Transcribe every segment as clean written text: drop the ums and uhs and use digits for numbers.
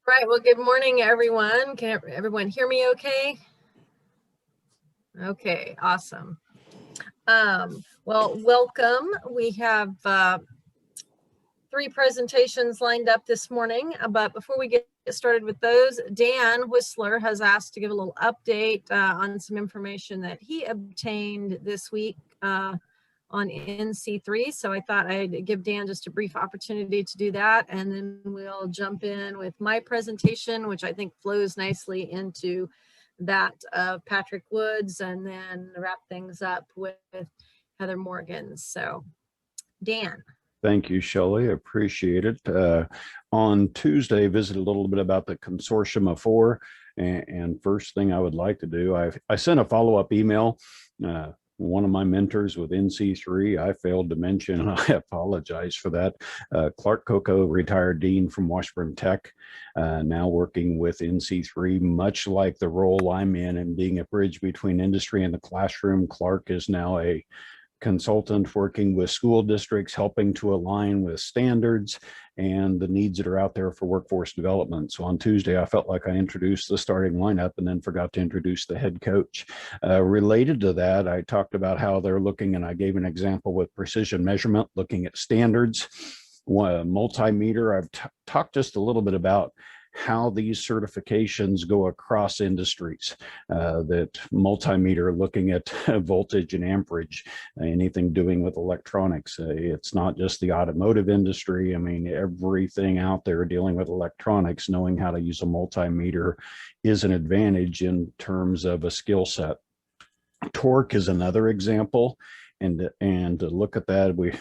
Right, well, good morning, everyone. Can everyone hear me okay? Okay, awesome. Well, welcome. We have 3 presentations lined up this morning, but before we get started with those, Dan Whistler has asked to give a little update on some information that he obtained this week on NC3. So I thought I'd give Dan just a brief opportunity to do that. And then we'll jump in with my presentation, which I think flows nicely into that of Patrick Woods, and then wrap things up with Heather Morgan. So Dan. Thank you, Shelley. Appreciate it. On Tuesday, visited a little bit about the Consortium of Four. And first thing I would like to do, I sent a follow-up email. One of my mentors with NC3, I failed to mention, and I apologize for that. Clark Coco, retired dean from Washburn Tech, now working with NC3, much like the role I'm in and being a bridge between industry and the classroom. Clark is now a consultant working with school districts, helping to align with standards and the needs that are out there for workforce development. So on Tuesday, I felt like I introduced the starting lineup and then forgot to introduce the head coach. Related to that, I talked about how they're looking, and I gave an example with precision measurement, looking at standards. Multimeter, I've talked just a little bit about how these certifications go across industries, that multimeter looking at voltage and amperage, anything doing with electronics. It's not just the automotive industry. I mean, everything out there dealing with electronics, knowing how to use a multimeter is an advantage in terms of a skill set. Torque is another example. And to look at that, we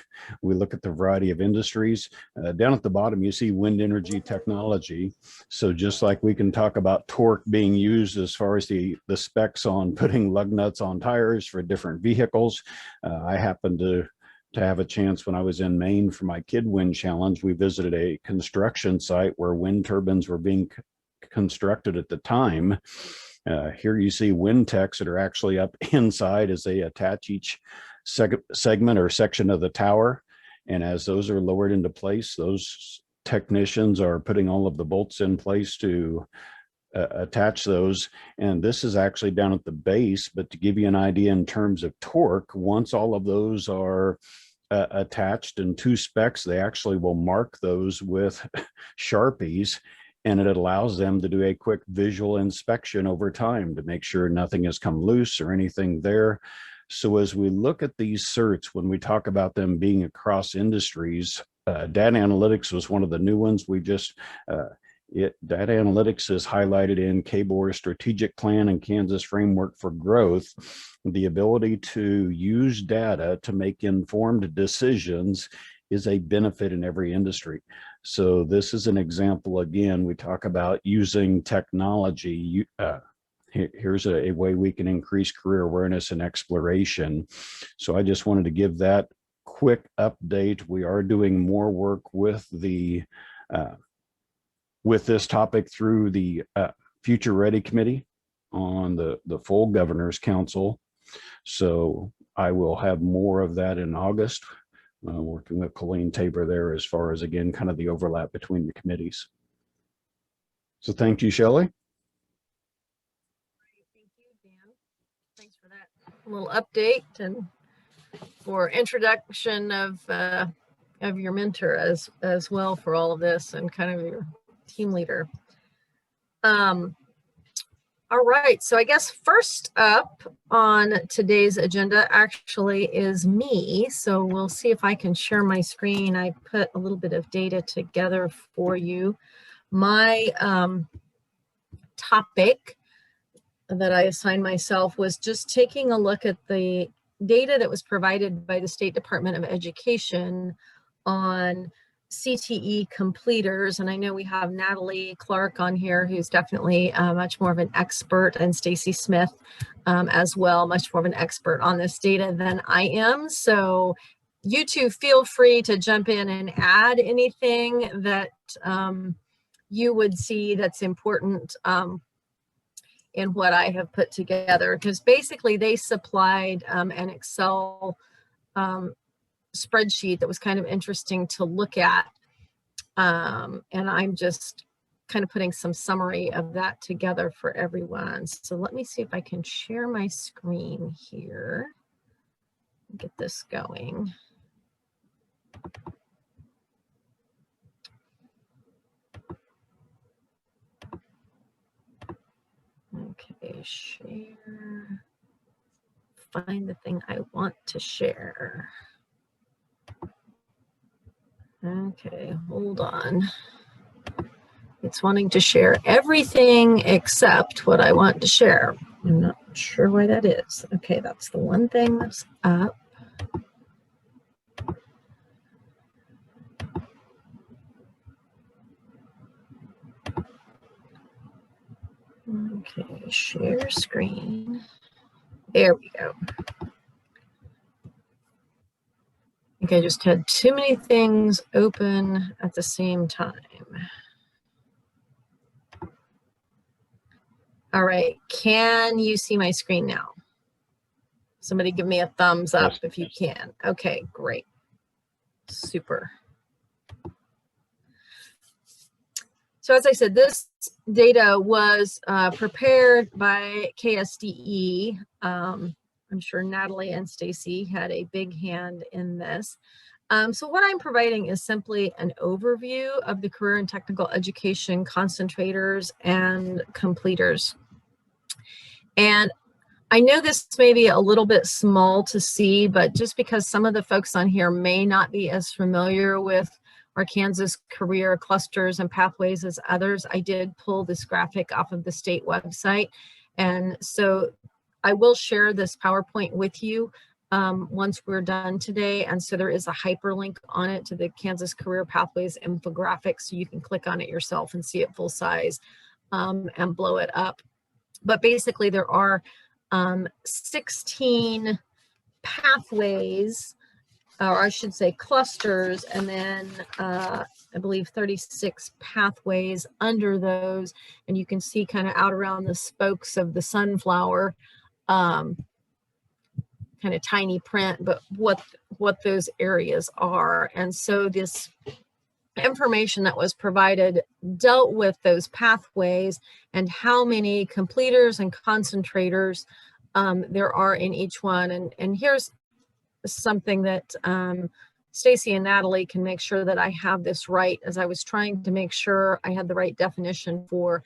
look at the variety of industries. Down at the bottom, you see wind energy technology. So just like we can talk about torque being used as far as the specs on putting lug nuts on tires for different vehicles, I happened to have a chance when I was in Maine for my Kid Wind Challenge. We visited a construction site where wind turbines were being constructed at the time. Here you see wind techs that are actually up inside as they attach each segment or section of the tower. And as those are lowered into place, those technicians are putting all of the bolts in place to attach those. And this is actually down at the base, but to give you an idea in terms of torque, once all of those are attached in 2 specs, they actually will mark those with Sharpies, and it allows them to do a quick visual inspection over time to make sure nothing has come loose or anything there. So as we look at these certs, when we talk about them being across industries, data analytics was one of the new ones. We just, data analytics is highlighted in KBOR strategic plan and Kansas framework for growth. The ability to use data to make informed decisions is a benefit in every industry. So this is an example. Again, we talk about using technology. Here's a way we can increase career awareness and exploration. So I just wanted to give that quick update. We are doing more work with the with this topic through the Future Ready Committee on the full Governor's Council. So I will have more of that in August, working with Colleen Tabor there as far as, again, kind of the overlap between the committees. So thank you, Shelley. Thanks for that little update and for introduction of your mentor as well for all of this, and kind of your team leader. All right, so I guess first up on today's agenda actually is me. So we'll see if I can share my screen. I put a little bit of data together for you. My topic that I assigned myself was just taking a look at the data that was provided by the State Department of Education on CTE completers. And I know we have Natalie Clark on here, who's definitely much more of an expert, and Stacy Smith as well, much more of an expert on this data than I am. So you two feel free to jump in and add anything that you would see that's important in what I have put together, because basically they supplied an Excel spreadsheet that was kind of interesting to look at, and I'm just kind of putting some summary of that together for everyone. So let me see if I can share my screen here. Get this going. Okay, share. Find the thing I want to share. Okay, hold on. It's wanting to share everything except what I want to share. I'm not sure why that is. Okay, that's the one thing that's up. Okay, share screen. There we go. I think I just had too many things open at the same time. All right, can you see my screen now? Somebody give me a thumbs up if you can. Okay, great. Super. So as I said, this data was prepared by KSDE. I'm sure Natalie and Stacy had a big hand in this. So what I'm providing is simply an overview of the career and technical education concentrators and completers. And I know this may be a little bit small to see, but just because some of the folks on here may not be as familiar with our Kansas career clusters and pathways as others, I did pull this graphic off of the state website. And so I will share this PowerPoint with you once we're done today. And so there is a hyperlink on it to the Kansas Career Pathways infographic, so you can click on it yourself and see it full size and blow it up. But basically there are 16 pathways, or I should say clusters, and then I believe 36 pathways under those. And you can see kind of out around the spokes of the sunflower, kind of tiny print, but what those areas are. And so this information that was provided dealt with those pathways and how many completers and concentrators there are in each one. And here's something that Stacy and Natalie can make sure that I have this right, as I was trying to make sure I had the right definition for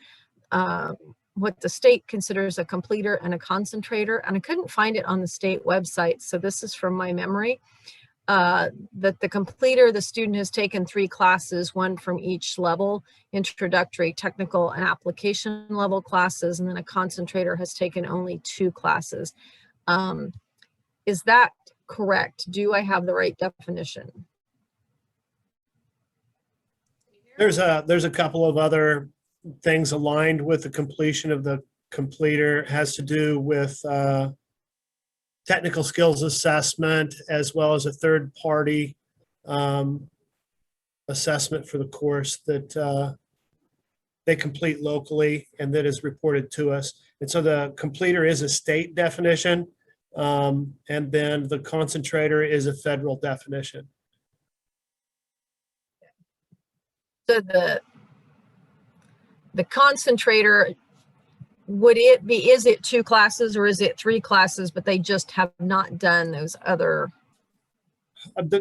what the state considers a completer and a concentrator, and I couldn't find it on the state website. So this is from my memory. That the completer, the student has taken 3 classes, one from each level, introductory, technical, and application level classes, and then a concentrator has taken only 2 classes. Is that correct? Do I have the right definition? There's a couple of other things aligned with the completion of the completer. It has to do with technical skills assessment, as well as a third-party assessment for the course that they complete locally and that is reported to us. And so the completer is a state definition, and then the concentrator is a federal definition. So the concentrator, would it be, is it 2 classes or is it 3 classes, but they just have not done those other?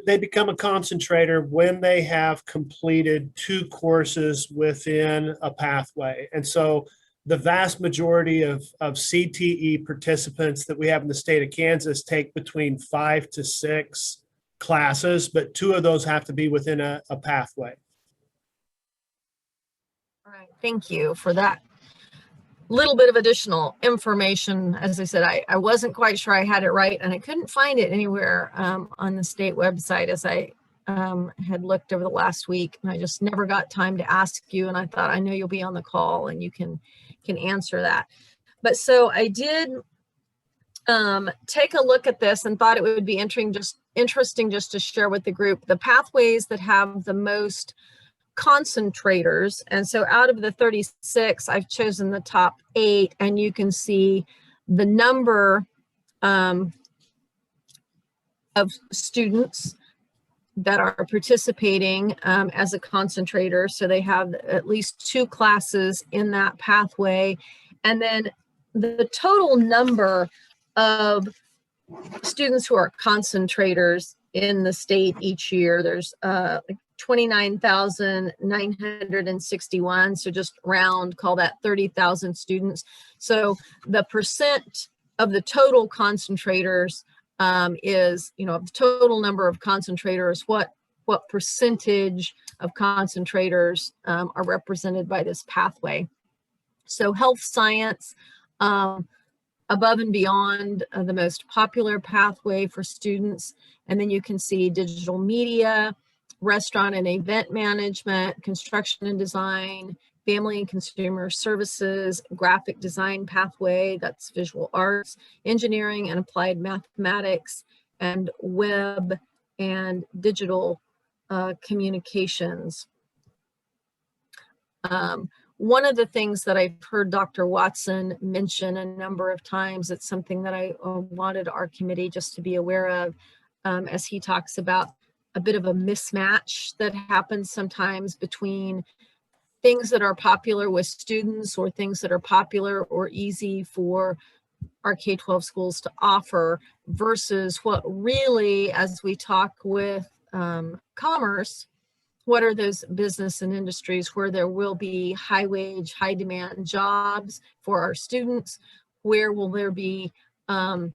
They become a concentrator when they have completed 2 courses within a pathway. And so the vast majority of CTE participants that we have in the state of Kansas take between 5 to 6 classes, but 2 of those have to be within a pathway. All right, thank you for that little bit of additional information. As I said, I wasn't quite sure I had it right, and I couldn't find it anywhere on the state website as I had looked over the last week, and I just never got time to ask you, and I thought, I know you'll be on the call and you can answer that. But so I did take a look at this and thought it would be interesting just to share with the group the pathways that have the most concentrators. And so out of the 36, I've chosen the top 8, and you can see the number of students that are participating as a concentrator. So they have at least 2 classes in that pathway. And then the total number of students who are concentrators in the state each year, there's 29,961. So just round, call that 30,000 students. So the percent of the total concentrators is, you know, of the total number of concentrators, what percentage of concentrators are represented by this pathway. So health science, above and beyond the most popular pathway for students. And then you can see digital media, restaurant and event management, construction and design, family and consumer services, graphic design pathway, that's visual arts, engineering and applied mathematics, and web and digital communications. One of the things that I've heard Dr. Watson mention a number of times, it's something that I wanted our committee just to be aware of, as he talks about a bit of a mismatch that happens sometimes between things that are popular with students or things that are popular or easy for our K-12 schools to offer versus what really, as we talk with commerce, what are those business and industries where there will be high wage, high demand jobs for our students? Where will there be, where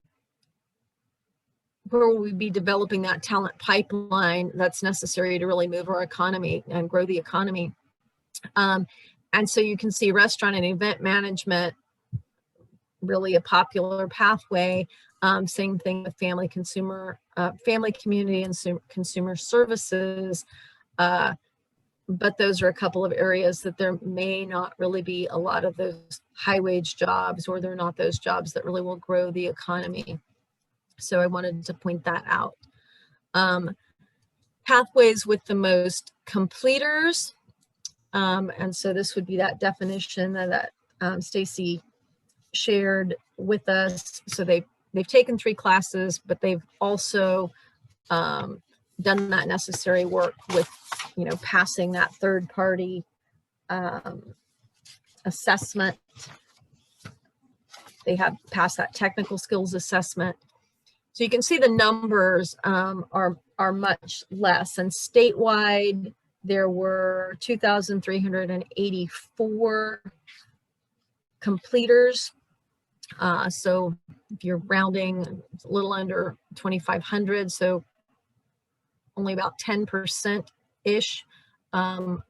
will we be developing that talent pipeline that's necessary to really move our economy and grow the economy? And so you can see restaurant and event management, really a popular pathway. Same thing with family community and consumer services. But those are a couple of areas that there may not really be a lot of those high wage jobs, or they're not those jobs that really will grow the economy. So I wanted to point that out. Pathways with the most completers. And so this would be that definition that Stacy shared with us. So they've taken 3 classes, but they've also done that necessary work with, you know, passing that third-party assessment. They have passed that technical skills assessment. So you can see the numbers are much less. And statewide, there were 2,384 completers. So if you're rounding, it's a little under 2,500. So only about 10%-ish of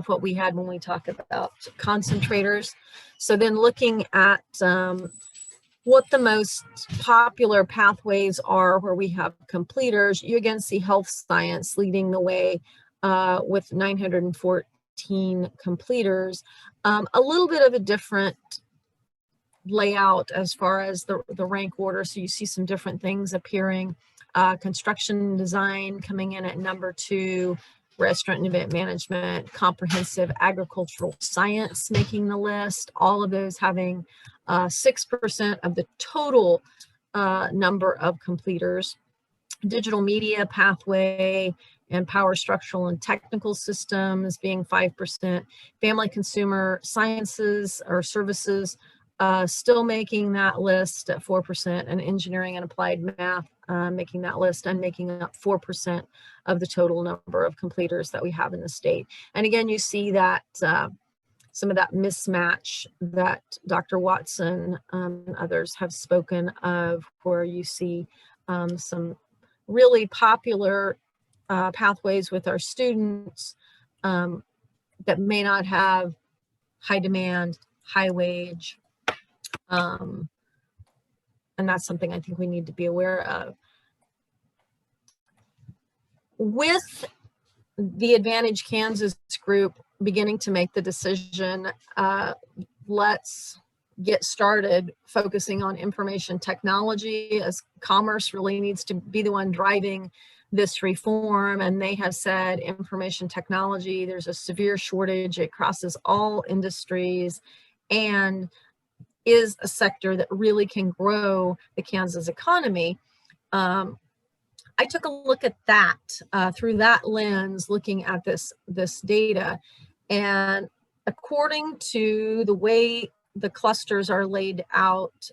what we had when we talk about concentrators. So then looking at what the most popular pathways are where we have completers, you again see health science leading the way with 914 completers. A little bit of a different layout as far as the rank order. So you see some different things appearing. Construction and design coming in at number 2, restaurant and event management, comprehensive agricultural science making the list, all of those having 6% of the total number of completers. Digital media pathway and power structural and technical systems being 5%. Family consumer sciences or services still making that list at 4%, and engineering and applied math making that list and making up 4% of the total number of completers that we have in the state. And again, you see that some of that mismatch that Dr. Watson and others have spoken of, where you see some really popular pathways with our students that may not have high demand, high wage, and that's something I think we need to be aware of. With the Advantage Kansas group beginning to make the decision, let's get started focusing on information technology, as commerce really needs to be the one driving this reform. And they have said information technology, there's a severe shortage. It crosses all industries and is a sector that really can grow the Kansas economy. I took a look at that through that lens, looking at this data, and according to the way the clusters are laid out,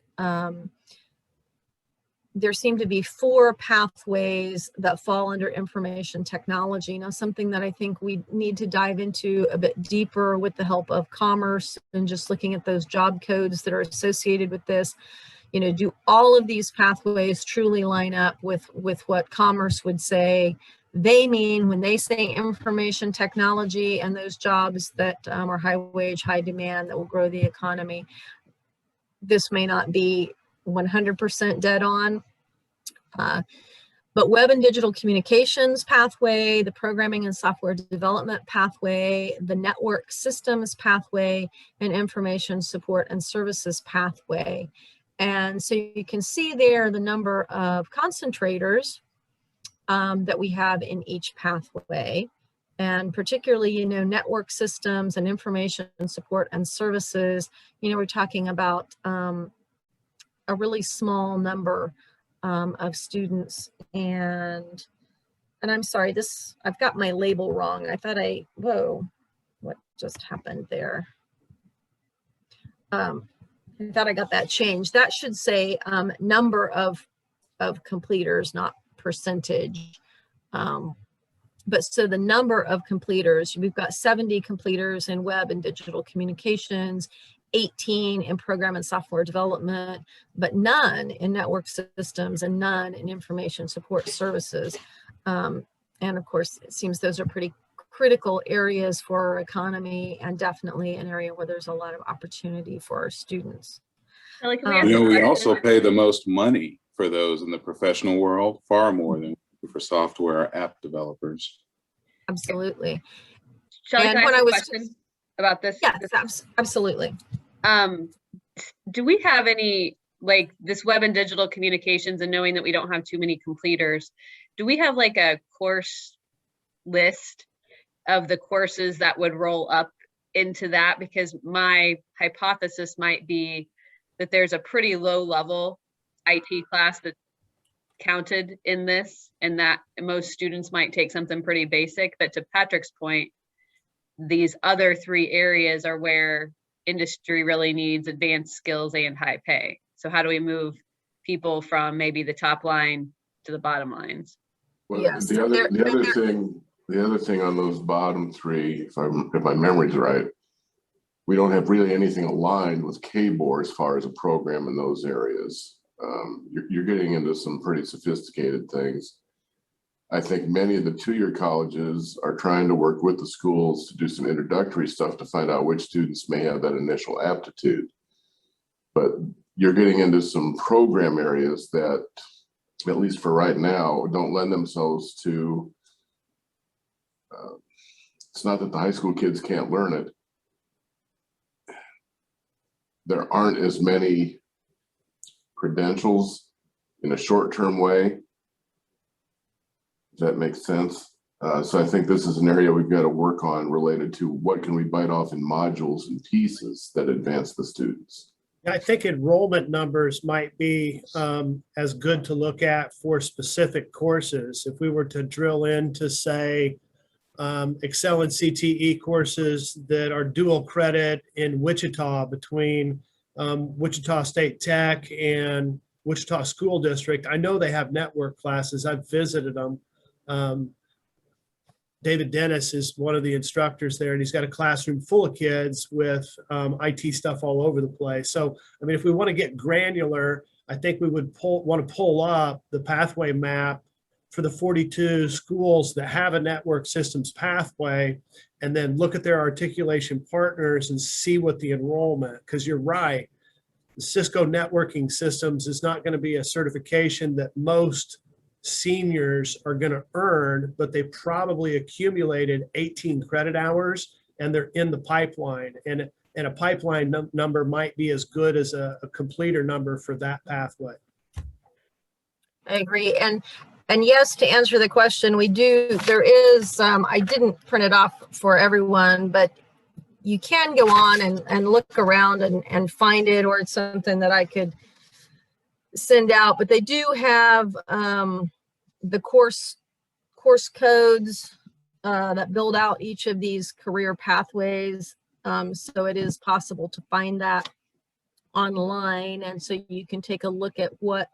there seem to be 4 pathways that fall under information technology. Now, something that I think we need to dive into a bit deeper with the help of commerce and just looking at those job codes that are associated with this. You know, do all of these pathways truly line up with what commerce would say they mean when they say information technology and those jobs that are high wage, high demand, that will grow the economy? This may not be 100% dead on, but web and digital communications pathway, the programming and software development pathway, the network systems pathway, and information support and services pathway. And so you can see there the number of concentrators that we have in each pathway. And particularly, you know, network systems and information support and services, you know, we're talking about a really small number of students. And I'm sorry, I've got my label wrong. I thought whoa, what just happened there? I thought I got that changed. That should say number of completers, not percentage. But so the number of completers, we've got 70 completers in web and digital communications, 18 in program and software development, but none in network systems and none in information support services. And of course, it seems those are pretty critical areas for our economy, and definitely an area where there's a lot of opportunity for our students. You know, we also pay the most money for those in the professional world, far more than for software app developers. Absolutely. Shelley, can I ask a question about this? Yes, absolutely. Do we have any, like this web and digital communications, and knowing that we don't have too many completers, do we have like a course list of the courses that would roll up into that? Because my hypothesis might be that there's a pretty low level IT class that's counted in this, and that most students might take something pretty basic. But to Patrick's point, these other 3 areas are where industry really needs advanced skills and high pay. So how do we move people from maybe the top line to the bottom lines? Well, yes. The other thing on those bottom 3, if my memory's right, we don't have really anything aligned with KBOR as far as a program in those areas. You're getting into some pretty sophisticated things. I think many of the 2-year colleges are trying to work with the schools to do some introductory stuff to find out which students may have that initial aptitude. But you're getting into some program areas that, at least for right now, don't lend themselves to, it's not that the high school kids can't learn it. There aren't as many credentials in a short-term way. Does that make sense? So I think this is an area we've got to work on related to what can we bite off in modules and pieces that advance the students. I think enrollment numbers might be as good to look at for specific courses. If we were to drill into, say, Excel and CTE courses that are dual credit in Wichita between Wichita State Tech and Wichita School District, I know they have network classes. I've visited them. David Dennis is one of the instructors there, and he's got a classroom full of kids with IT stuff all over the place. So, I mean, if we want to get granular, I think we would want to pull up the pathway map for the 42 schools that have a network systems pathway, and then look at their articulation partners and see what the enrollment, because you're right, the Cisco networking systems is not going to be a certification that most seniors are going to earn, but they probably accumulated 18 credit hours and they're in the pipeline, and a pipeline number might be as good as a completer number for that pathway. I agree. And yes, to answer the question, there is, I didn't print it off for everyone, but you can go on and look around and find it, or it's something that I could send out. But they do have the course codes that build out each of these career pathways. So it is possible to find that online. And so you can take a look at what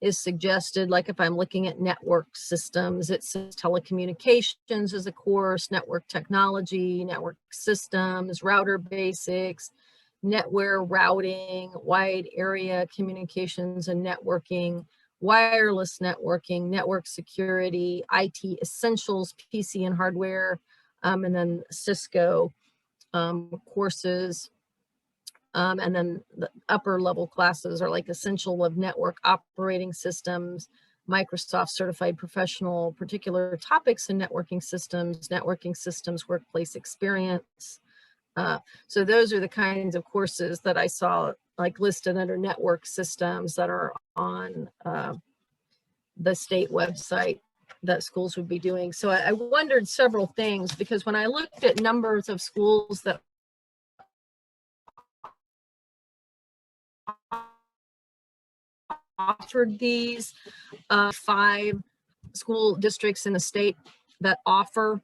is suggested. Like if I'm looking at network systems, it says telecommunications as a course, network technology, network systems, router basics, netware routing, wide area communications and networking, wireless networking, network security, IT essentials, PC and hardware, and then Cisco courses. And then the upper level classes are like essential of network operating systems, Microsoft certified professional, particular topics in networking systems, workplace experience. So those are the kinds of courses that I saw like listed under network systems that are on the state website that schools would be doing. So I wondered several things, because when I looked at numbers of schools that offered these, 5 school districts in the state that offer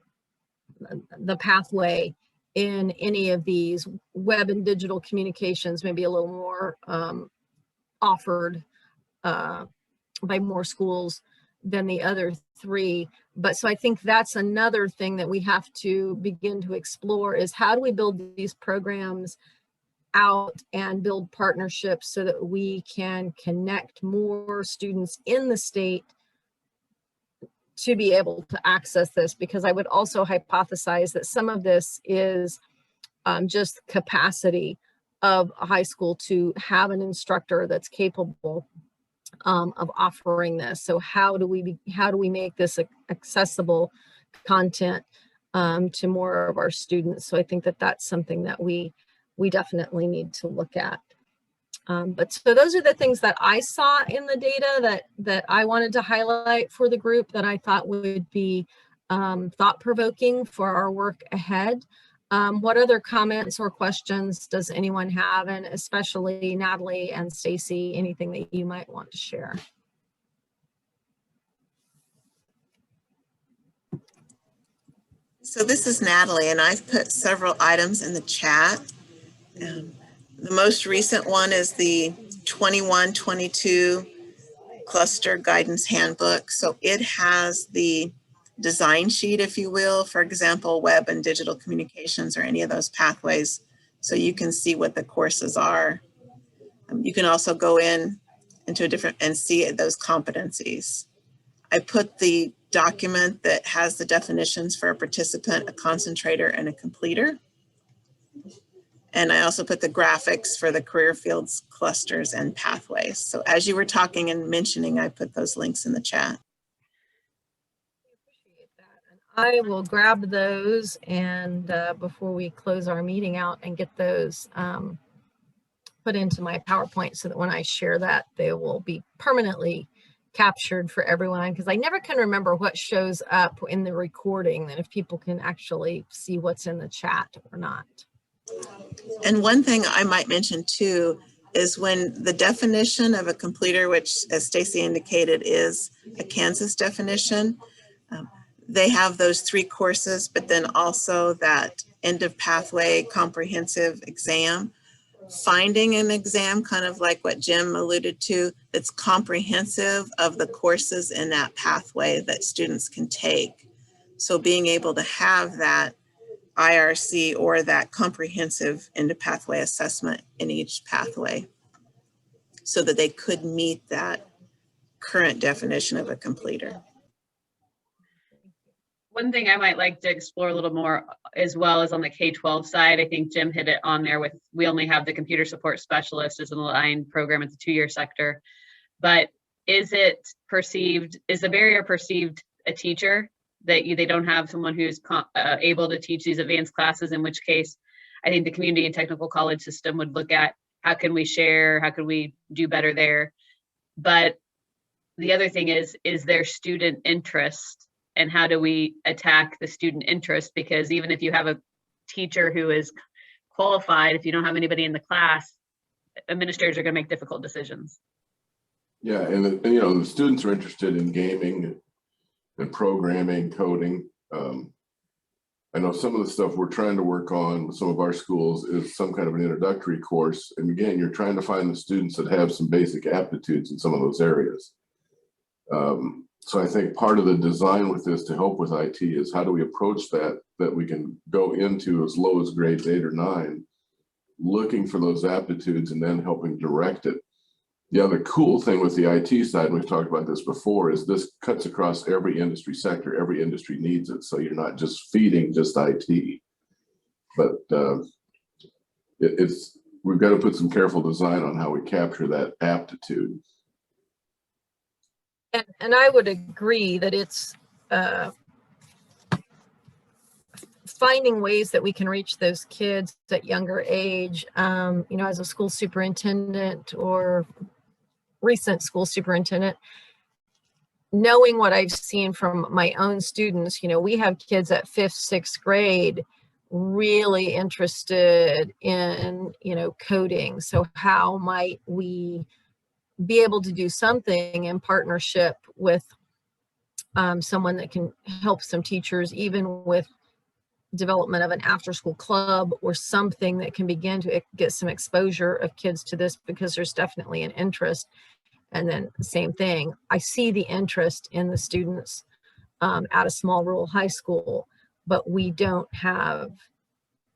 the pathway in any of these, web and digital communications, maybe a little more offered by more schools than the other 3. But so I think that's another thing that we have to begin to explore, is how do we build these programs out and build partnerships so that we can connect more students in the state to be able to access this. Because I would also hypothesize that some of this is just capacity of a high school to have an instructor that's capable of offering this. So how do we make this accessible content to more of our students? So I think that that's something that we definitely need to look at. But so those are the things that I saw in the data that I wanted to highlight for the group, that I thought would be thought-provoking for our work ahead. What other comments or questions does anyone have? And especially Natalie and Stacy, anything that you might want to share? So this is Natalie, and I've put several items in the chat. The most recent one is the 21-22 Cluster Guidance Handbook. So it has the design sheet, if you will, for example, web and digital communications or any of those pathways. So you can see what the courses are. You can also go into a different and see those competencies. I put the document that has the definitions for a participant, a concentrator, and a completer. And I also put the graphics for the career fields, clusters, and pathways. So as you were talking and mentioning, I put those links in the chat. Appreciate that. And I will grab those and before we close our meeting out, and get those put into my PowerPoint so that when I share that, they will be permanently captured for everyone, because I never can remember what shows up in the recording, that if people can actually see what's in the chat or not. And one thing I might mention too is when the definition of a completer, which as Stacy indicated is a Kansas definition, they have those 3 courses, but then also that end of pathway comprehensive exam. Finding an exam, kind of like what Jim alluded to, that's comprehensive of the courses in that pathway that students can take. So being able to have that IRC or that comprehensive end of pathway assessment in each pathway so that they could meet that current definition of a completer. One thing I might like to explore a little more as well is on the K-12 side. I think Jim hit it on there with, we only have the computer support specialist as an aligned program. It's a 2-year sector, but is the barrier perceived a teacher that they don't have someone who's able to teach these advanced classes, in which case I think the community and technical college system would look at how can we share, how can we do better there. But the other thing is there student interest, and how do we attack the student interest? Because even if you have a teacher who is qualified, if you don't have anybody in the class, administrators are going to make difficult decisions. Yeah, and you know, the students are interested in gaming and programming, coding. I know some of the stuff we're trying to work on with some of our schools is some kind of an introductory course. And again, you're trying to find the students that have some basic aptitudes in some of those areas. So I think part of the design with this to help with IT is how do we approach that we can go into as low as grades 8 or 9, looking for those aptitudes and then helping direct it. The other cool thing with the IT side, and we've talked about this before, is this cuts across every industry sector. Every industry needs it. So you're not just feeding just IT, but we've got to put some careful design on how we capture that aptitude. And I would agree that it's finding ways that we can reach those kids at younger age. You know, as a school superintendent or recent school superintendent, knowing what I've seen from my own students, you know, we have kids at 5th, 6th grade really interested in, you know, coding. So how might we be able to do something in partnership with someone that can help some teachers, even with development of an after-school club or something that can begin to get some exposure of kids to this, because there's definitely an interest. And then the same thing, I see the interest in the students at a small rural high school, but we don't have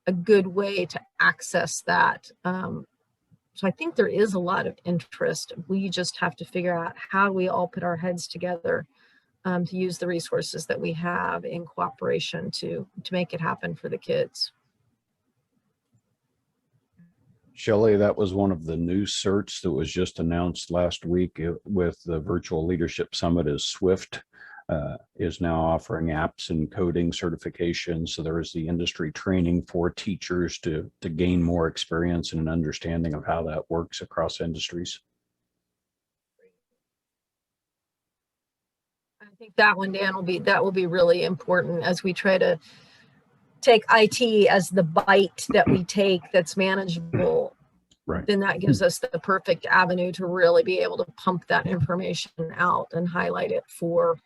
a good way to access that. So I think there is a lot of interest. We just have to figure out how we all put our heads together to use the resources that we have in cooperation to make it happen for the kids. Shelley, that was one of the new certs that was just announced last week with the Virtual Leadership Summit. Is SWIFT is now offering apps and coding certification. So there is the industry training for teachers to gain more experience and an understanding of how that works across industries. I think that one, Dan, will be really important as we try to take IT as the bite that we take that's manageable. Right. Then that gives us the perfect avenue to really be able to pump that information out and highlight it for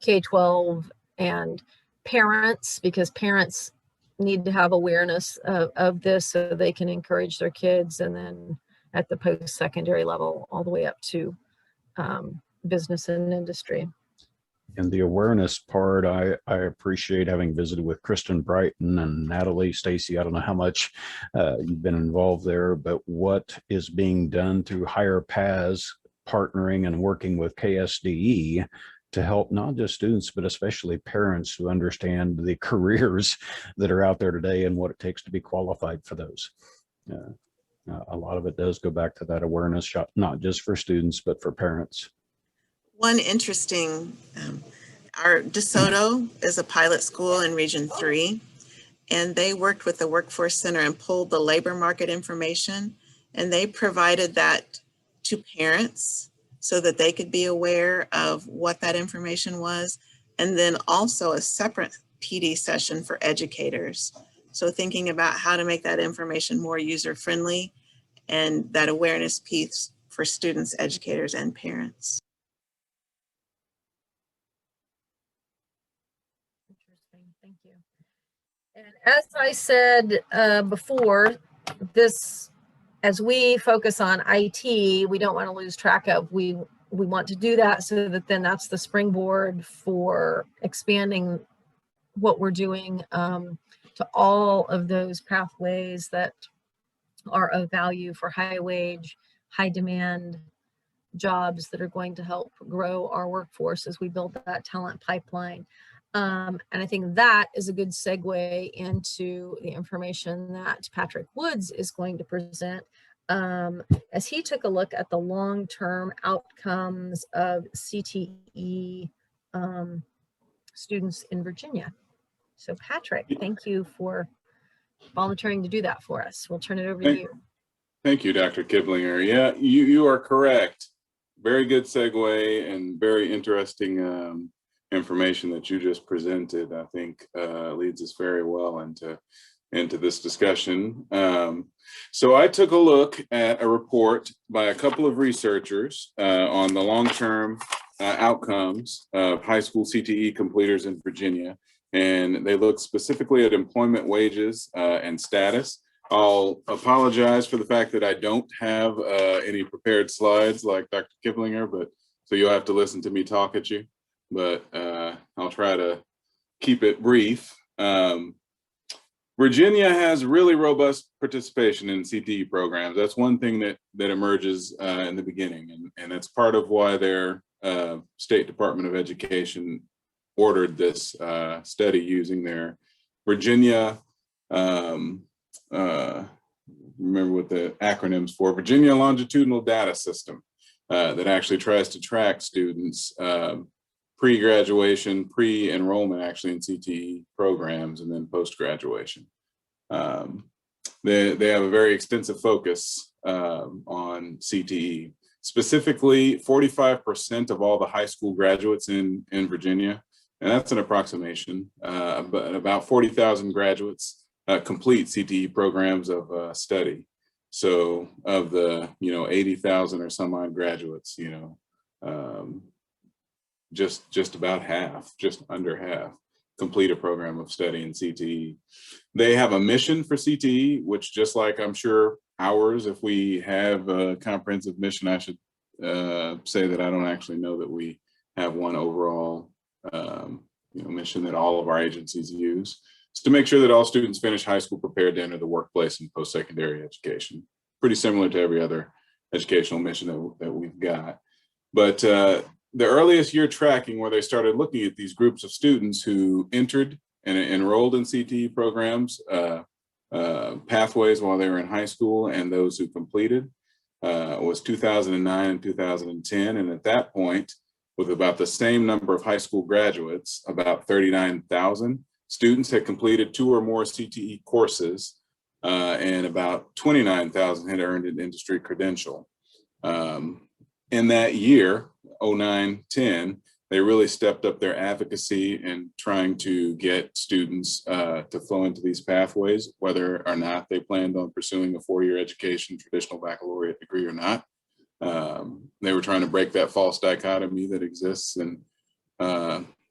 K-12 and parents, because parents need to have awareness of this so they can encourage their kids, and then at the post-secondary level all the way up to business and industry. And the awareness part, I appreciate having visited with Kristen Brighton and Natalie, Stacy. I don't know how much you've been involved there, but what is being done through Higher Paths, partnering and working with KSDE to help not just students, but especially parents who understand the careers that are out there today and what it takes to be qualified for those. A lot of it does go back to that awareness shot, not just for students, but for parents. One interesting, our DeSoto is a pilot school in Region 3, and they worked with the Workforce Center and pulled the labor market information, and they provided that to parents so that they could be aware of what that information was, and then also a separate PD session for educators. So thinking about how to make that information more user-friendly and that awareness piece for students, educators, and parents. Thank you. And as I said before, as we focus on IT, we don't want to lose track of, we want to do that so that then that's the springboard for expanding what we're doing to all of those pathways that are of value for high wage, high demand jobs that are going to help grow our workforce as we build that talent pipeline. And I think that is a good segue into the information that Patrick Woods is going to present as he took a look at the long-term outcomes of CTE students in Virginia. So Patrick, thank you for volunteering to do that for us. We'll turn it over to you. Thank you, Dr. Kiblinger. Yeah, you are correct. Very good segue and very interesting information that you just presented. I think leads us very well into into this discussion. So I took a look at a report by a couple of researchers on the long-term outcomes of high school CTE completers in Virginia. And they looked specifically at employment wages and status. I'll apologize for the fact that I don't have any prepared slides like Dr. Kiplinger, but so you'll have to listen to me talk at you, but I'll try to keep it brief. Virginia has really robust participation in CTE programs. That's one thing that emerges in the beginning, and that's part of why their State Department of Education ordered this study using their Virginia, remember what the acronym's for, Virginia Longitudinal Data System, that actually tries to track students pre-graduation, pre-enrollment actually in CTE programs, and then post-graduation. They have a very extensive focus on CTE. Specifically, 45% of all the high school graduates in Virginia, and that's an approximation, but about 40,000 graduates complete CTE programs of study. So of the 80,000 or some odd graduates, just about half, just under half, complete a program of study in CTE. They have a mission for CTE, which, just like I'm sure ours, if we have a comprehensive mission, I should say that I don't actually know that we have one overall mission that all of our agencies use. It's to make sure that all students finish high school prepared to enter the workplace and post-secondary education. Pretty similar to every other educational mission that we've got. But the earliest year tracking, where they started looking at these groups of students who entered and enrolled in CTE programs, pathways while they were in high school, and those who completed, was 2009 and 2010. And at that point, with about the same number of high school graduates, about 39,000 students had completed 2 or more CTE courses, and about 29,000 had earned an industry credential. In that year, 09-10, they really stepped up their advocacy in trying to get students to flow into these pathways, whether or not they planned on pursuing a 4-year education, traditional baccalaureate degree or not. They were trying to break that false dichotomy that exists. And,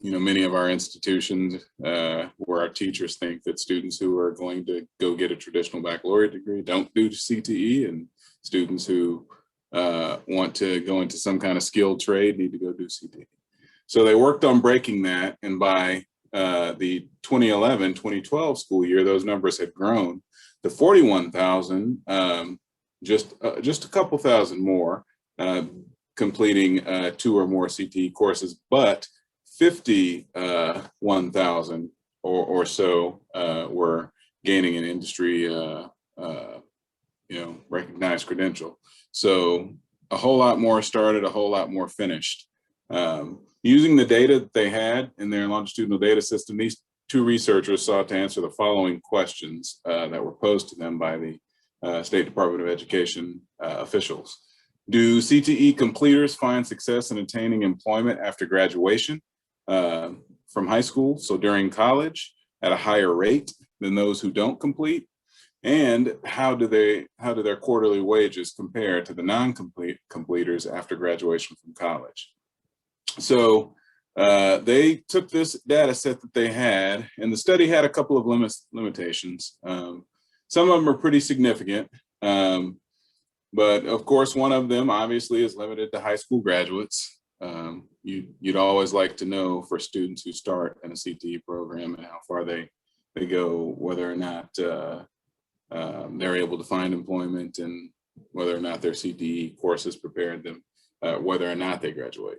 many of our institutions where our teachers think that students who are going to go get a traditional baccalaureate degree don't do CTE, and students who want to go into some kind of skilled trade need to go do CTE. So they worked on breaking that, and by the 2011-2012 school year, those numbers had grown to 41,000, just a couple thousand more completing 2 or more CTE courses, but 51,000 or so were gaining an industry recognized credential. So a whole lot more started, a whole lot more finished. Using the data that they had in their longitudinal data system, these 2 researchers sought to answer the following questions that were posed to them by the State Department of Education officials. Do CTE completers find success in attaining employment after graduation from high school, so during college, at a higher rate than those who don't complete? And how do their quarterly wages compare to the non-completers after graduation from college? So they took this data set that they had, and the study had a couple of limitations. Some of them are pretty significant, but of course, one of them obviously is limited to high school graduates. You'd always like to know for students who start in a CTE program and how far they go, whether or not they're able to find employment, and whether or not their CTE courses prepared them, whether or not they graduate.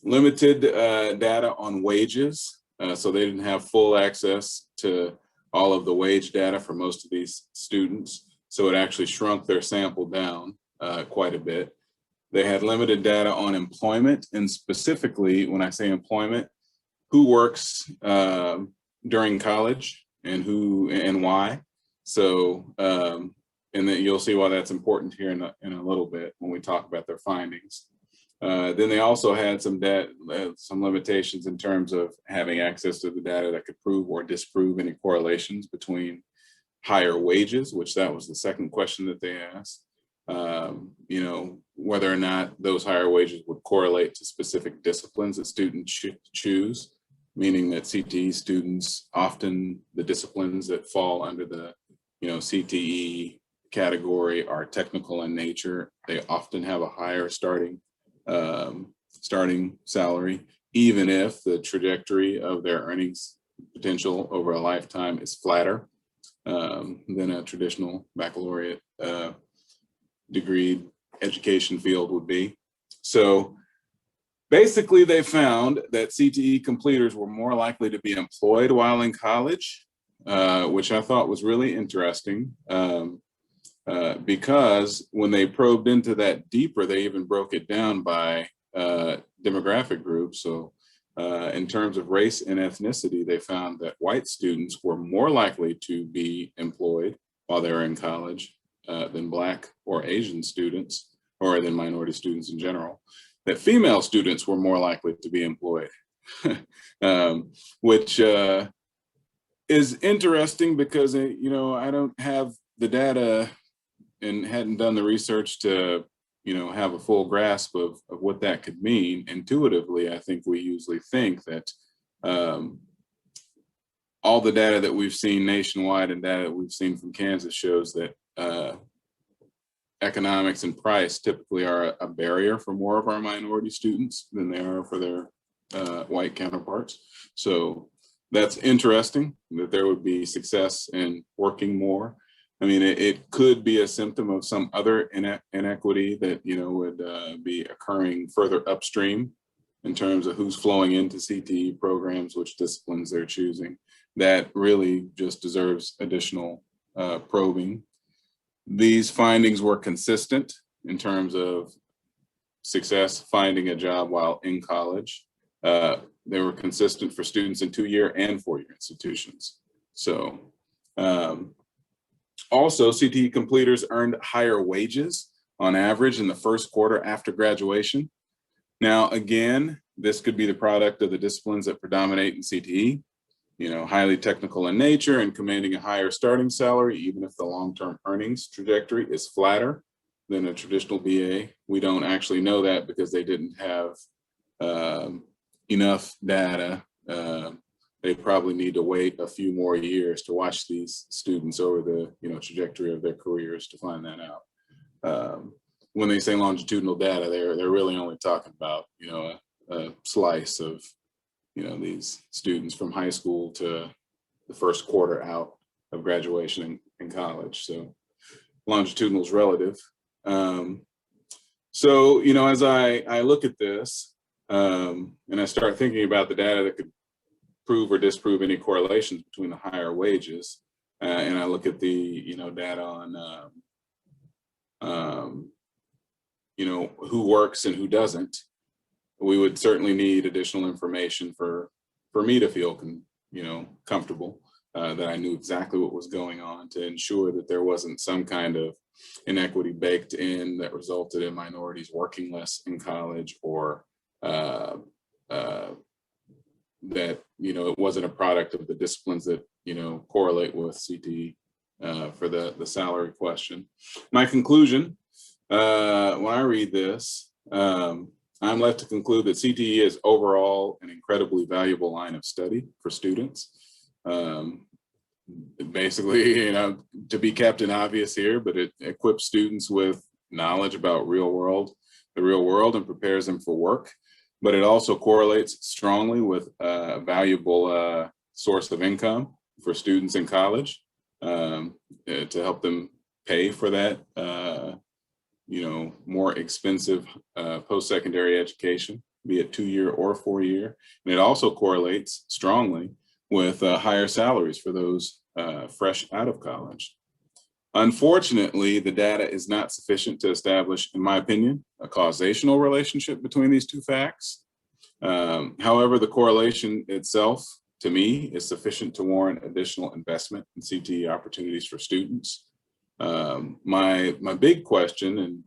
Limited data on wages, so they didn't have full access to all of the wage data for most of these students, so it actually shrunk their sample down quite a bit. They had limited data on employment, and specifically, when I say employment, who works during college and why. So, and then you'll see why that's important here in a little bit when we talk about their findings. Then they also had some limitations in terms of having access to the data that could prove or disprove any correlations between higher wages, which that was the second question that they asked. You know, whether or not those higher wages would correlate to specific disciplines that students choose, meaning that CTE students, often the disciplines that fall under the, you know, CTE category are technical in nature. They often have a higher starting salary, even if the trajectory of their earnings potential over a lifetime is flatter than a traditional baccalaureate degree education field would be. So basically they found that CTE completers were more likely to be employed while in college, which I thought was really interesting. Because when they probed into that deeper, they even broke it down by demographic groups. So in terms of race and ethnicity, they found that white students were more likely to be employed while they were in college than Black or Asian students, or than minority students in general. That female students were more likely to be employed, which is interesting because, you know, I don't have the data and hadn't done the research to, you know, have a full grasp of what that could mean. Intuitively, I think we usually think that all the data that we've seen nationwide and data that we've seen from Kansas shows that economics and price typically are a barrier for more of our minority students than they are for their white counterparts. So that's interesting that there would be success in working more. I mean, it could be a symptom of some other inequity that, you know, would be occurring further upstream in terms of who's flowing into CTE programs, which disciplines they're choosing. That really just deserves additional probing. These findings were consistent in terms of success finding a job while in college. They were consistent for students in 2-year and 4-year institutions. So also, CTE completers earned higher wages on average in the first quarter after graduation. Now, again, this could be the product of the disciplines that predominate in CTE, you know, highly technical in nature and commanding a higher starting salary, even if the long-term earnings trajectory is flatter than a traditional BA. We don't actually know that because they didn't have enough data. They probably need to wait a few more years to watch these students over the, you know, trajectory of their careers to find that out. When they say longitudinal data, they're really only talking about, you know, a slice of, you know, these students from high school to the first quarter out of graduation in college. So longitudinal is relative. So, you know, as I look at this and I start thinking about the data that could prove or disprove any correlations between the higher wages, and I look at the, you know, data on, you know, who works and who doesn't, we would certainly need additional information for me to feel, you know, comfortable that I knew exactly what was going on, to ensure that there wasn't some kind of inequity baked in that resulted in minorities working less in college, or that, you know, it wasn't a product of the disciplines that, you know, correlate with CTE for the salary question. My conclusion, when I read this, I'm left to conclude that CTE is overall an incredibly valuable line of study for students. Basically, you know, to be Captain Obvious here, but it equips students with knowledge about the real world and prepares them for work. But it also correlates strongly with a valuable source of income for students in college to help them pay for that, you know, more expensive post-secondary education, be it 2-year or 4-year. And it also correlates strongly with higher salaries for those fresh out of college. Unfortunately, the data is not sufficient to establish, in my opinion, a causational relationship between these two facts. However, the correlation itself, to me, is sufficient to warrant additional investment in CTE opportunities for students. My big question, and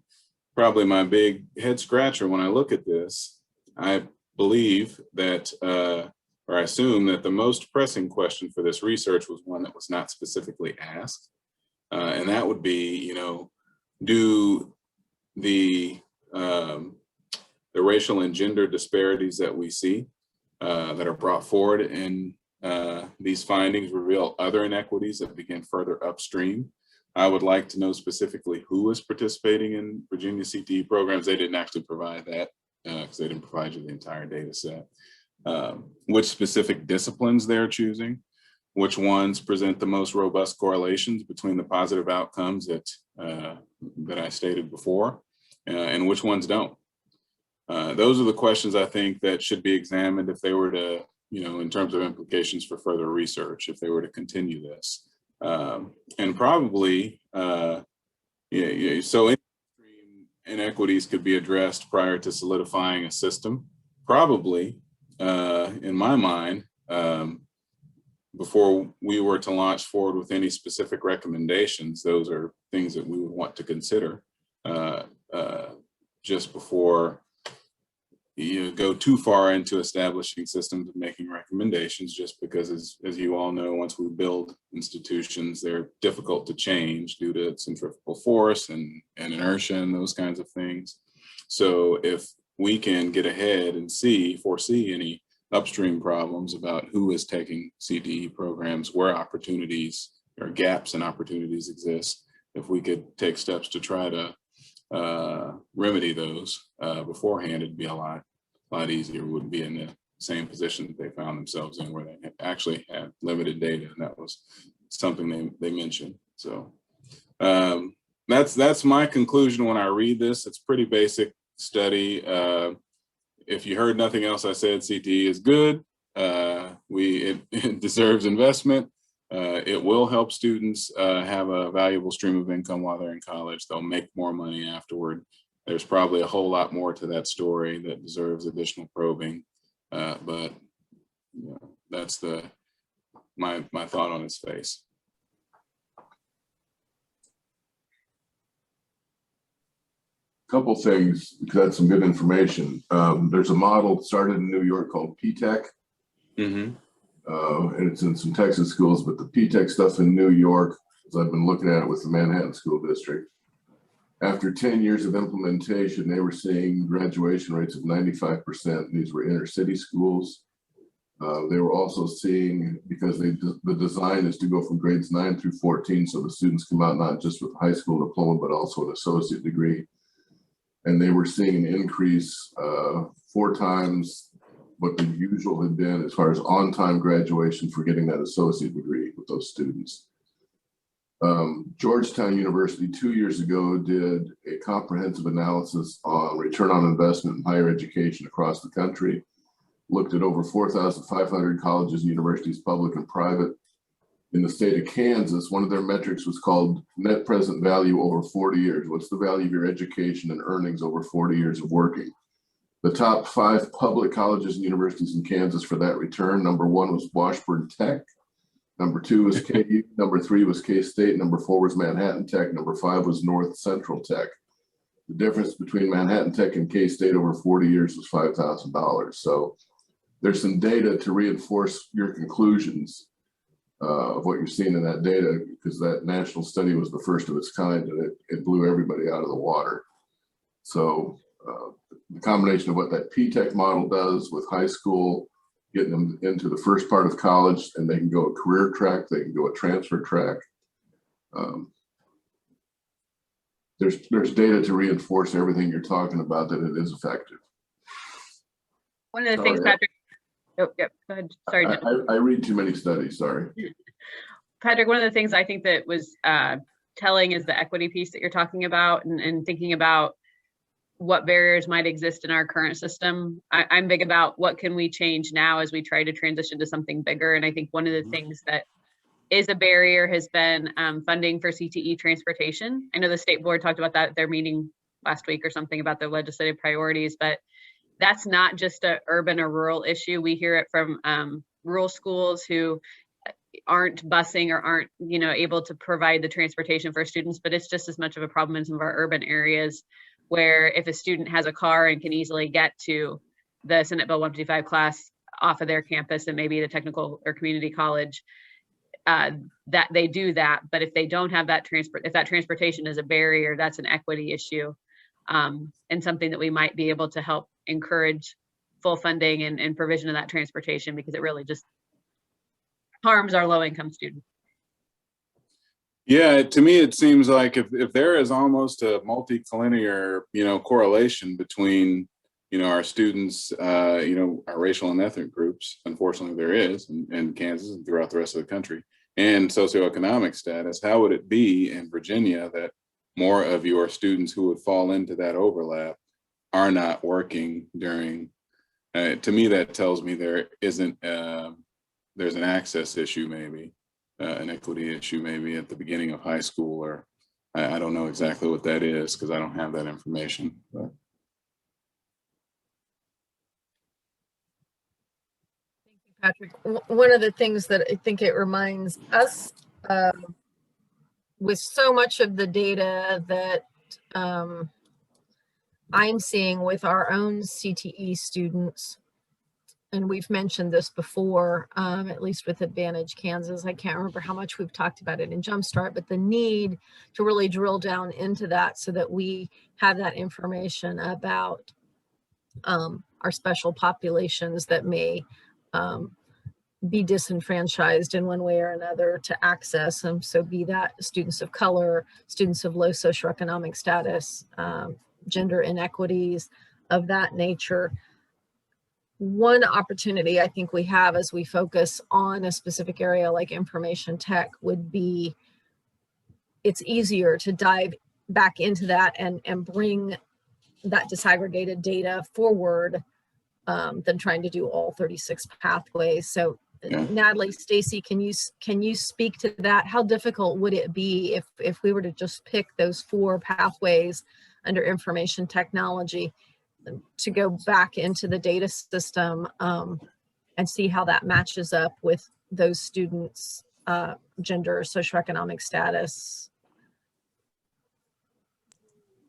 probably my big head scratcher when I look at this. I believe that, or I assume that the most pressing question for this research was one that was not specifically asked. And that would be, you know, do the racial and gender disparities that we see that are brought forward in these findings reveal other inequities that begin further upstream? I would like to know specifically who is participating in Virginia CTE programs. They didn't actually provide that because they didn't provide you the entire data set. Which specific disciplines they're choosing, which ones present the most robust correlations between the positive outcomes that I stated before, and which ones don't. Those are the questions I think that should be examined if they were to, you know, in terms of implications for further research, if they were to continue this. And probably, so inequities could be addressed prior to solidifying a system. Probably, in my mind, before we were to launch forward with any specific recommendations, those are things that we would want to consider just before you go too far into establishing systems and making recommendations, just because as you all know, once we build institutions, they're difficult to change due to centrifugal force and inertia and those kinds of things. So if we can get ahead and foresee any upstream problems about who is taking CTE programs, where opportunities or gaps in opportunities exist, if we could take steps to try to remedy those beforehand, it'd be a lot easier. We wouldn't be in the same position that they found themselves in, where they actually had limited data, and that was something they mentioned. So that's my conclusion when I read this. It's pretty basic study. If you heard nothing else I said, CTE is good. It deserves investment. It will help students have a valuable stream of income while they're in college. They'll make more money afterward. There's probably a whole lot more to that story that deserves additional probing. But you know, that's my thought on its face. Couple things, because that's some good information. There's a model started in New York called PTEC. Mm-hmm. And it's in some Texas schools, but the PTEC stuff in New York, as I've been looking at it with the Manhattan School District, after 10 years of implementation, they were seeing graduation rates of 95%. These were inner city schools. They were also seeing, because the design is to go from grades 9 through 14, so the students come out not just with a high school diploma, but also an associate degree. And they were seeing an increase 4 times what the usual had been as far as on-time graduation for getting that associate degree with those students. Georgetown University 2 years ago did a comprehensive analysis on return on investment in higher education across the country, looked at over 4,500 colleges and universities, public and private. In the state of Kansas, one of their metrics was called net present value over 40 years. What's the value of your education and earnings over 40 years of working? The top 5 public colleges and universities in Kansas for that return, number 1 was Washburn Tech. Number 2 was KU. Number 3 was K-State. Number 4 was Manhattan Tech. Number 5 was North Central Tech. The difference between Manhattan Tech and K-State over 40 years was $5,000. So there's some data to reinforce your conclusions of what you're seeing in that data, because that national study was the first of its kind, and it blew everybody out of the water. So the combination of what that PTEC model does with high school, getting them into the first part of college, and they can go a career track, they can go a transfer track. There's data to reinforce everything you're talking about, that it is effective. One of the things, Patrick, oh, yep, go ahead. Sorry. I read too many studies, sorry. Patrick, one of the things I think that was telling is the equity piece that you're talking about, and thinking about what barriers might exist in our current system. I'm big about what can we change now as we try to transition to something bigger. And I think one of the things that is a barrier has been funding for CTE transportation. I know the state board talked about that at their meeting last week or something about their legislative priorities, but that's not just an urban or rural issue. We hear it from rural schools who aren't busing or aren't, able to provide the transportation for students, but it's just as much of a problem in some of our urban areas where if a student has a car and can easily get to the Senate Bill 155 class off of their campus and maybe the technical or community college, that they do that. But if they don't have that if that transportation is a barrier, that's an equity issue, and something that we might be able to help encourage full funding and provision of that transportation, because it really just harms our low-income students. Yeah, to me, it seems like if there is almost a multi-collinear, correlation between, our students, our racial and ethnic groups, unfortunately there is in Kansas and throughout the rest of the country, and socioeconomic status, how would it be in Virginia that more of your students who would fall into that overlap are not working during, to me, that tells me there isn't, there's an access issue, maybe an equity issue, maybe at the beginning of high school, or I don't know exactly what that is because I don't have that information. But. Patrick, one of the things that I think it reminds us with so much of the data that I'm seeing with our own CTE students, and we've mentioned this before, at least with Advantage Kansas. I can't remember how much we've talked about it in Jumpstart, but the need to really drill down into that so that we have that information about our special populations that may be disenfranchised in one way or another to access them. So be that students of color, students of low socioeconomic status, gender inequities of that nature. One opportunity I think we have as we focus on a specific area like information tech would be, it's easier to dive back into that and bring that disaggregated data forward than trying to do all 36 pathways. So Natalie, Stacy, can you speak to that? How difficult would it be if we were to just pick those 4 pathways under information technology to go back into the data system and see how that matches up with those students' gender, socioeconomic status,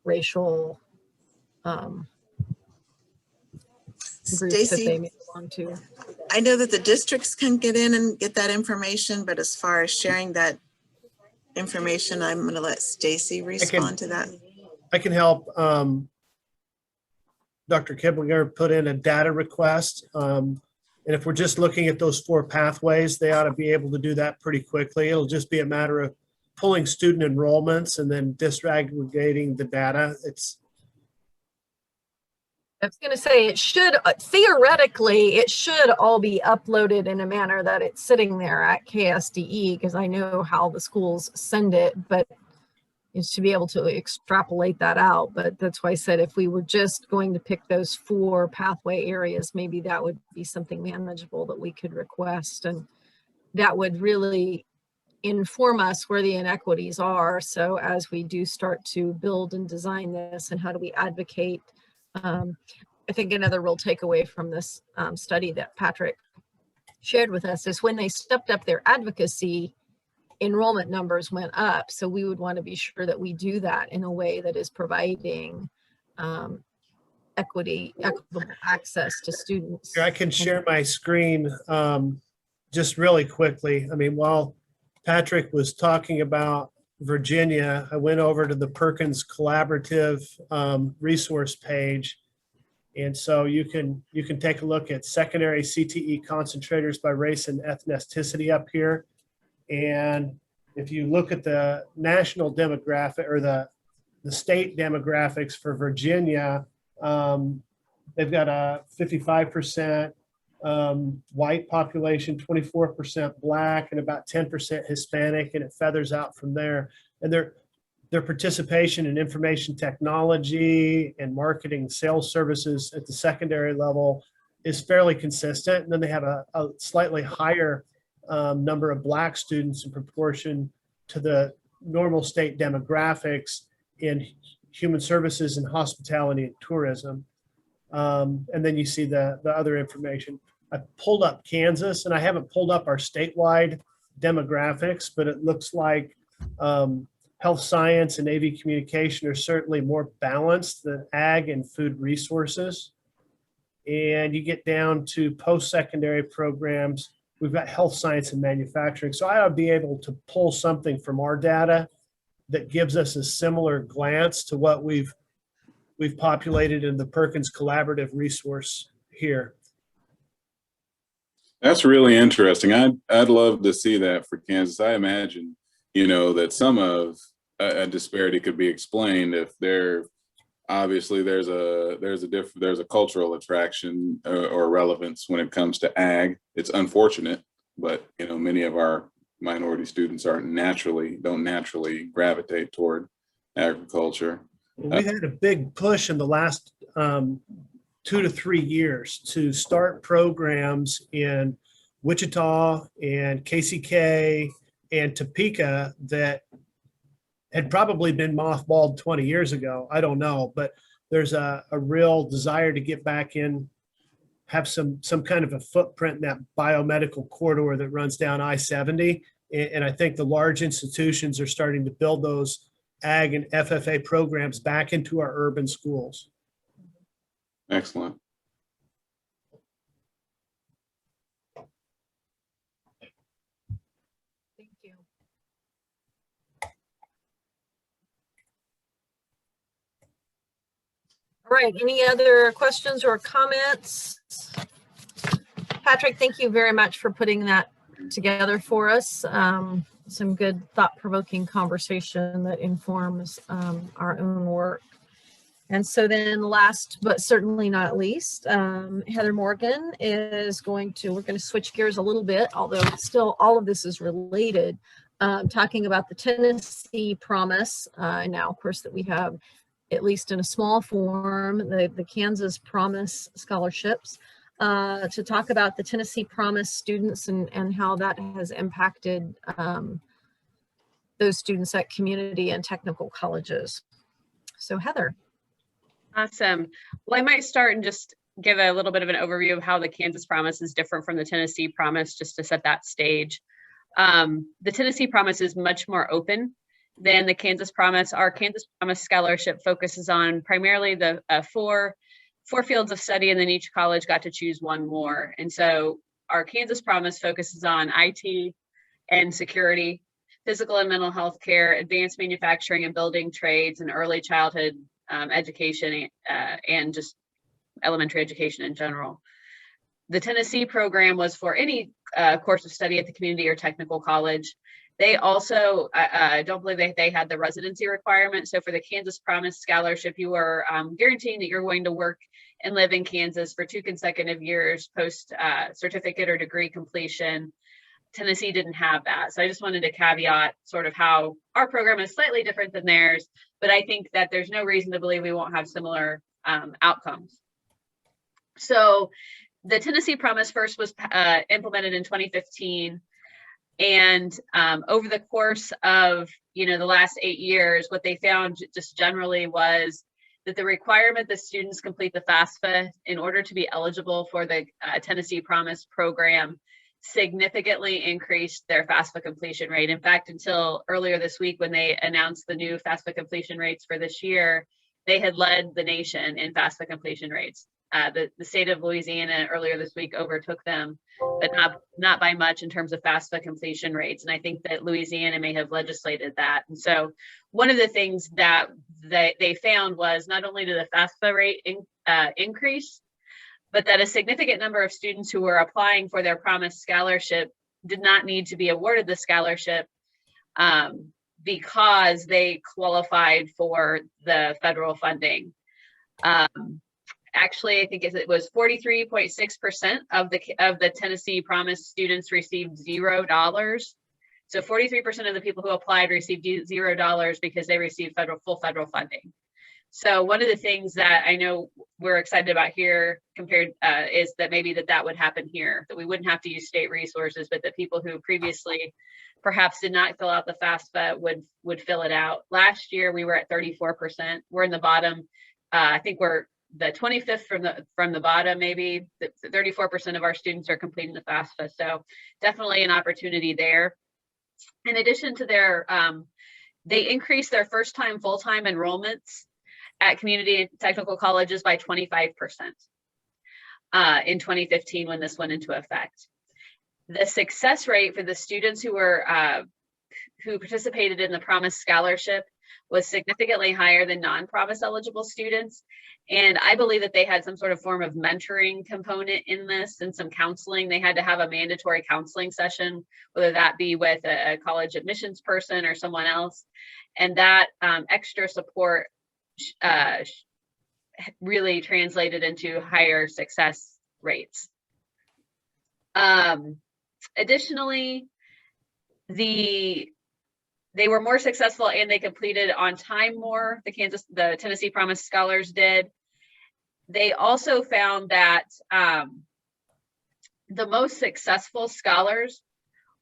racial groups that they may belong to? I know that the districts can get in and get that information, but as far as sharing that information, I'm going to let Stacy respond to that. I can help. Dr. Kiblinger put in a data request. And if we're just looking at those 4 pathways, they ought to be able to do that pretty quickly. It'll just be a matter of pulling student enrollments and then disaggregating the data. I was going to say it should, theoretically, it should all be uploaded in a manner that it's sitting there at KSDE, because I know how the schools send it, but is to be able to extrapolate that out. But that's why I said if we were just going to pick those 4 pathway areas, maybe that would be something manageable that we could request. And that would really inform us where the inequities are. So as we do start to build and design this, and how do we advocate? I think another real takeaway from this study that Patrick shared with us is when they stepped up their advocacy, enrollment numbers went up. So we would want to be sure that we do that in a way that is providing equitable access to students. Here, I can share my screen just really quickly. I mean, while Patrick was talking about Virginia, I went over to the Perkins Collaborative resource page. And so you can take a look at secondary CTE concentrators by race and ethnicity up here. And if you look at the national demographic or the state demographics for Virginia, they've got a 55% white population, 24% Black, and about 10% Hispanic, and it feathers out from there. And their participation in information technology and marketing sales services at the secondary level is fairly consistent. And then they have a slightly higher number of Black students in proportion to the normal state demographics in human services and hospitality and tourism. And then you see the other information. I pulled up Kansas, and I haven't pulled up our statewide demographics, but it looks like health science and AV communication are certainly more balanced than ag and food resources. And you get down to post-secondary programs, we've got health science and manufacturing. So I ought to be able to pull something from our data that gives us a similar glance to what we've populated in the Perkins Collaborative resource here. That's really interesting. I'd love to see that for Kansas. I imagine, that some of a disparity could be explained if obviously there's a cultural attraction or relevance when it comes to ag. It's unfortunate, but many of our minority students don't naturally gravitate toward agriculture. We've had a big push in the last 2 to 3 years to start programs in Wichita and KCK and Topeka that had probably been mothballed 20 years ago. I don't know, but there's a real desire to get back in, have some kind of a footprint in that biomedical corridor that runs down I-70. And I think the large institutions are starting to build those ag and FFA programs back into our urban schools. Excellent. Thank you. All right, any other questions or comments? Patrick, thank you very much for putting that together for us. Some good thought-provoking conversation that informs our own work. And so then last, but certainly not least, Heather Morgan is we're going to switch gears a little bit, although still all of this is related, talking about the Tennessee Promise. Now, of course, that we have, at least in a small form, the Kansas Promise scholarships, to talk about the Tennessee Promise students and how that has impacted those students at community and technical colleges. So Heather. Awesome. Well, I might start and just give a little bit of an overview of how the Kansas Promise is different from the Tennessee Promise, just to set that stage. The Tennessee Promise is much more open than the Kansas Promise. Our Kansas Promise scholarship focuses on primarily the four fields of study, and then each college got to choose one more. And so our Kansas Promise focuses on IT and security, physical and mental health care, advanced manufacturing and building trades, and early childhood education, and just elementary education in general. The Tennessee program was for any course of study at the community or technical college. They also, I don't believe they had the residency requirement. So for the Kansas Promise Scholarship, you are guaranteeing that you're going to work and live in Kansas for 2 consecutive years post certificate or degree completion. Tennessee didn't have that. So I just wanted to caveat sort of how our program is slightly different than theirs, but I think that there's no reason to believe we won't have similar outcomes. So the Tennessee Promise first was implemented in 2015. And over the course of, the last 8 years, what they found just generally was that the requirement that students complete the FAFSA in order to be eligible for the Tennessee Promise program significantly increased their FAFSA completion rate. In fact, until earlier this week, when they announced the new FAFSA completion rates for this year, they had led the nation in FAFSA completion rates. The state of Louisiana earlier this week overtook them, but not by much in terms of FAFSA completion rates. And I think that Louisiana may have legislated that. And so one of the things that they found was not only did the FAFSA rate increase, but that a significant number of students who were applying for their Promise scholarship did not need to be awarded the scholarship because they qualified for the federal funding. Actually, I think it was 43.6% of the Tennessee Promise students received $0. So 43% of the people who applied received $0 because they received full federal funding. So one of the things that I know we're excited about here is that maybe that would happen here, that we wouldn't have to use state resources, but that people who previously perhaps did not fill out the FAFSA would fill it out. Last year, we were at 34%. We're in the bottom. I think we're the 25th from the bottom, maybe. 34% of our students are completing the FAFSA. So definitely an opportunity there. In addition to they increased their first-time full-time enrollments at community and technical colleges by 25% in 2015 when this went into effect. The success rate for the students who were who participated in the Promise Scholarship was significantly higher than non-Promise eligible students. And I believe that they had some sort of form of mentoring component in this and some counseling. They had to have a mandatory counseling session, whether that be with a college admissions person or someone else. And that extra support really translated into higher success rates. Additionally, they were more successful and they completed on time more. The Tennessee Promise Scholars did. They also found that the most successful scholars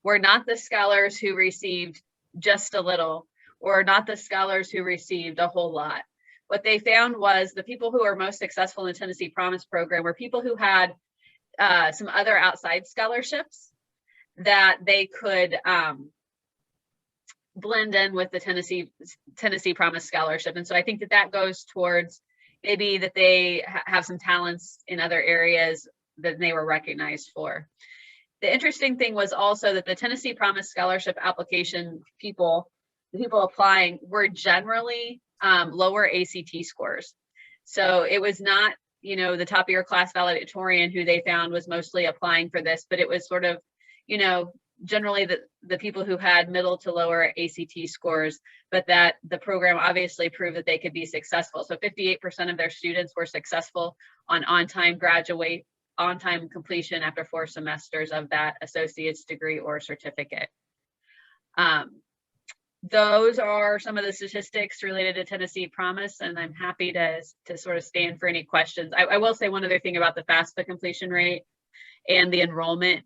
were not the scholars who received just a little, or not the scholars who received a whole lot. What they found was the people who were most successful in the Tennessee Promise program were people who had some other outside scholarships that they could blend in with the Tennessee Promise Scholarship. And so I think that that goes towards maybe that they have some talents in other areas that they were recognized for. The interesting thing was also that the Tennessee Promise Scholarship application the people applying were generally lower ACT scores. So it was not, you know, the top of your class valedictorian who they found was mostly applying for this, but it was sort of, you know, generally the people who had middle to lower ACT scores, but that the program obviously proved that they could be successful. So 58% of their students were successful on on-time completion after 4 semesters of that associate's degree or certificate. Those are some of the statistics related to Tennessee Promise, and I'm happy to sort of stand for any questions. I will say one other thing about the FAFSA completion rate and the enrollment.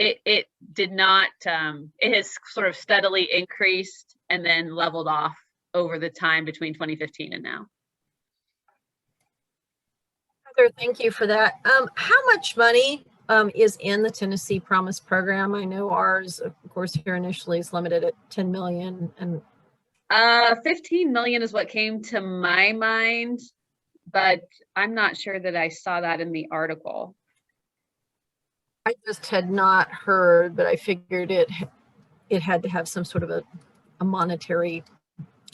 It did not, it has sort of steadily increased and then leveled off over the time between 2015 and now. Heather, thank you for that. How much money is in the Tennessee Promise program? I know ours, of course, here initially is limited at 10 million. And 15 million is what came to my mind, but I'm not sure that I saw that in the article. I just had not heard, but I figured it had to have some sort of a monetary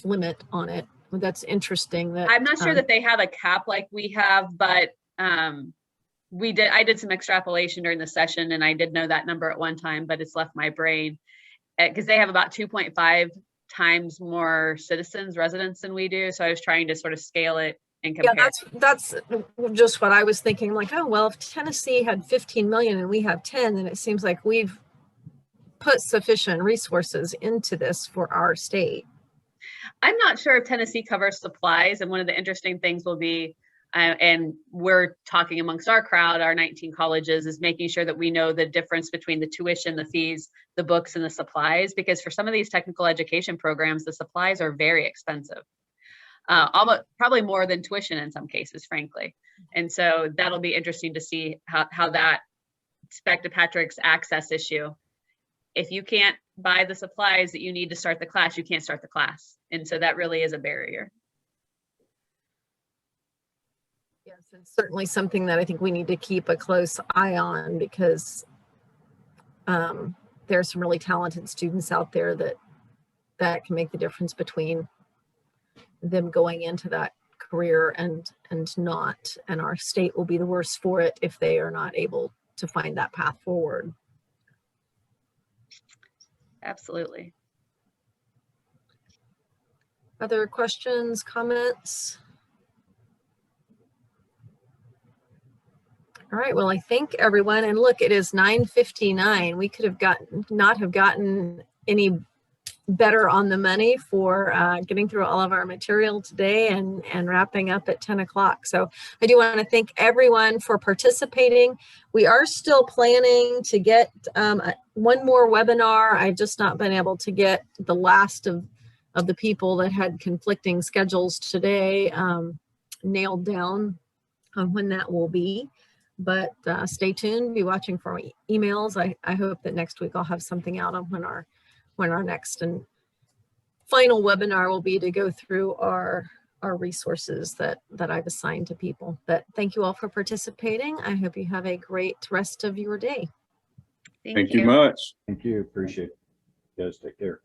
limit on it. That's interesting. That I'm not sure that they have a cap like we have, but I did some extrapolation during the session, and I did know that number at one time, but it's left my brain because they have about 2.5 times more residents than we do. So I was trying to sort of scale it and compare. Yeah, that's just what I was thinking. Like, oh well, if Tennessee had 15 million and we have 10, then it seems like we've put sufficient resources into this for our state. I'm not sure if Tennessee covers supplies, and one of the interesting things will be, and we're talking amongst our crowd, our 19 colleges, is making sure that we know the difference between the tuition, the fees, the books, and the supplies, because for some of these technical education programs, the supplies are very expensive. Probably more than tuition in some cases, frankly. And so that'll be interesting to see how that, back to Patrick's access issue. If you can't buy the supplies that you need to start the class, you can't start the class. And so that really is a barrier. Yes, it's certainly something that I think we need to keep a close eye on, because there's some really talented students out there that can make the difference between them going into that career and not, and our state will be the worse for it if they are not able to find that path forward. Absolutely. Other questions, comments? All right, well, I thank everyone, and look, it is 9:59. We could have not have gotten any better on the money for getting through all of our material today and wrapping up at 10 o'clock. So I do want to thank everyone for participating. We are still planning to get one more webinar. I've just not been able to get the last of the people that had conflicting schedules today nailed down on when that will be. But stay tuned, be watching for my emails. I hope that next week I'll have something out on when our next final webinar will be to go through our resources that I've assigned to people. But thank you all for participating. I hope you have a great rest of your day. Thank you much. Thank you. Appreciate it. You guys take care.